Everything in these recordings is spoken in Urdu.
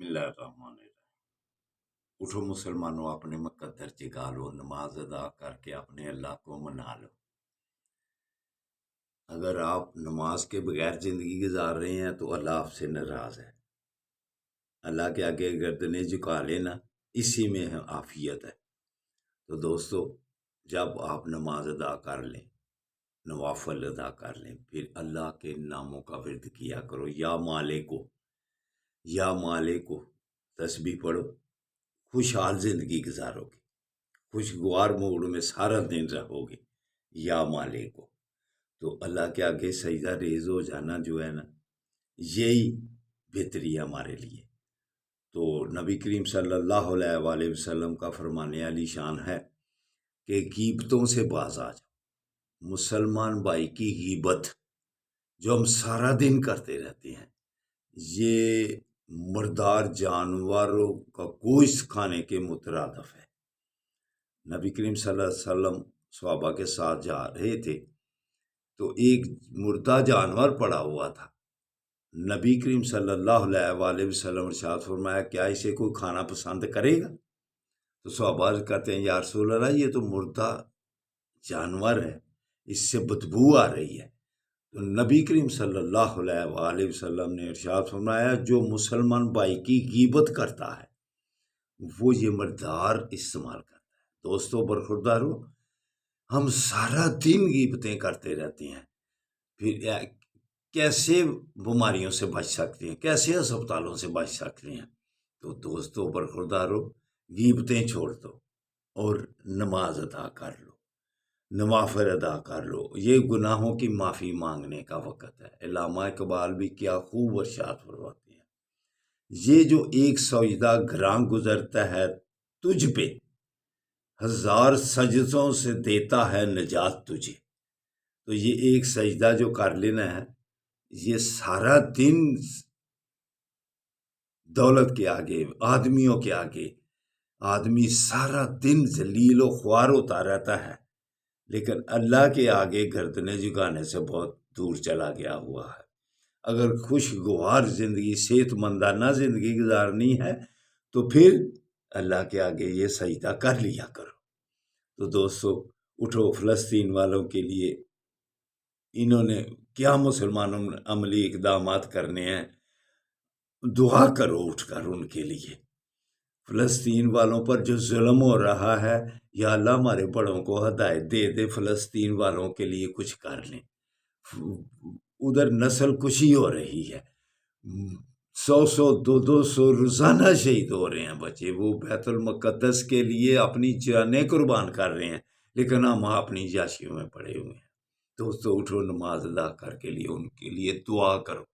بسم اللہ الرحمن الرحیم۔ اٹھو مسلمانوں، اپنے مقدر جگا لو، نماز ادا کر کے اپنے اللہ کو منا لو۔ اگر آپ نماز کے بغیر زندگی گزار رہے ہیں تو اللہ آپ سے ناراض ہے۔ اللہ کے آگے گردنیں جھکا لینا، اسی میں عافیت ہے۔ تو دوستو، جب آپ نماز ادا کر لیں، نوافل ادا کر لیں، پھر اللہ کے ناموں کا ورد کیا کرو۔ یا مالکو، یا مالکو تسبیح پڑھو، خوشحال زندگی گزارو گے، خوشگوار موڈ میں سارا دن رہو گے۔ یا مالکو، تو اللہ کے آگے سجدہ ریز ہو جانا جو ہے نا، یہی بہتری ہے ہمارے لیے۔ تو نبی کریم صلی اللہ علیہ وآلہ وسلم کا فرمان علی شان ہے کہ غیبتوں سے باز آ جاؤ۔ مسلمان بھائی کی غیبت جو ہم سارا دن کرتے رہتے ہیں، یہ مردار جانوروں کا گوشت کھانے کے مترادف ہے۔ نبی کریم صلی اللہ علیہ وسلم صحابہ کے ساتھ جا رہے تھے تو ایک مردہ جانور پڑا ہوا تھا۔ نبی کریم صلی اللہ علیہ وآلہ وسلم ارشاد فرمایا، کیا اسے کوئی کھانا پسند کرے گا؟ تو صحابہ کہتے ہیں، یا رسول اللہ، یہ تو مردہ جانور ہے، اس سے بدبو آ رہی ہے۔ تو نبی کریم صلی اللہ علیہ وآلہ وسلم نے ارشاد فرمایا، جو مسلمان بھائی کی غیبت کرتا ہے وہ یہ مردار استعمال کرتا ہے۔ دوستو برخوردارو، ہم سارا دن غیبتیں کرتے رہتے ہیں، پھر کیسے بیماریوں سے بچ سکتے ہیں، کیسے ہسپتالوں سے بچ سکتے ہیں؟ تو دوستو برخوردارو، غیبتیں چھوڑ دو اور نماز ادا کر لو، نوافل ادا کر لو۔ یہ گناہوں کی معافی مانگنے کا وقت ہے۔ علامہ اقبال بھی کیا خوب ارشاد فرماتے ہیں، یہ جو ایک سجدہ گراں گزرتا ہے تجھ پہ، ہزار سجدوں سے دیتا ہے نجات تجھے۔ تو یہ ایک سجدہ جو کر لینا ہے، یہ سارا دن دولت کے آگے، آدمیوں کے آگے، آدمی سارا دن ذلیل و خوار ہوتا رہتا ہے، لیکن اللہ کے آگے گردنیں جھکانے سے بہت دور چلا گیا ہوا ہے۔ اگر خوشگوار زندگی، صحت مندانہ زندگی گزارنی ہے تو پھر اللہ کے آگے یہ سجدہ کر لیا کرو۔ تو دوستو اٹھو، فلسطین والوں کے لیے انہوں نے کیا مسلمانوں نے عملی اقدامات کرنے ہیں، دعا کرو اٹھ کر ان کے لیے۔ فلسطین والوں پر جو ظلم ہو رہا ہے، یا اللہ ہمارے بڑوں کو ہدایت دے دے، فلسطین والوں کے لیے کچھ کر لیں۔ ادھر نسل کشی ہو رہی ہے، 100 200 روزانہ شہید ہو رہے ہیں بچے، وہ بیت المقدس کے لیے اپنی جانیں قربان کر رہے ہیں، لیکن ہم اپنی جاشیوں میں پڑے ہوئے ہیں۔ دوستو اٹھو، نماز ادا کر کے لیے ان کے لیے دعا کرو۔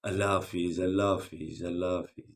اللہ حافظ، اللہ حافظ، اللہ حافظ۔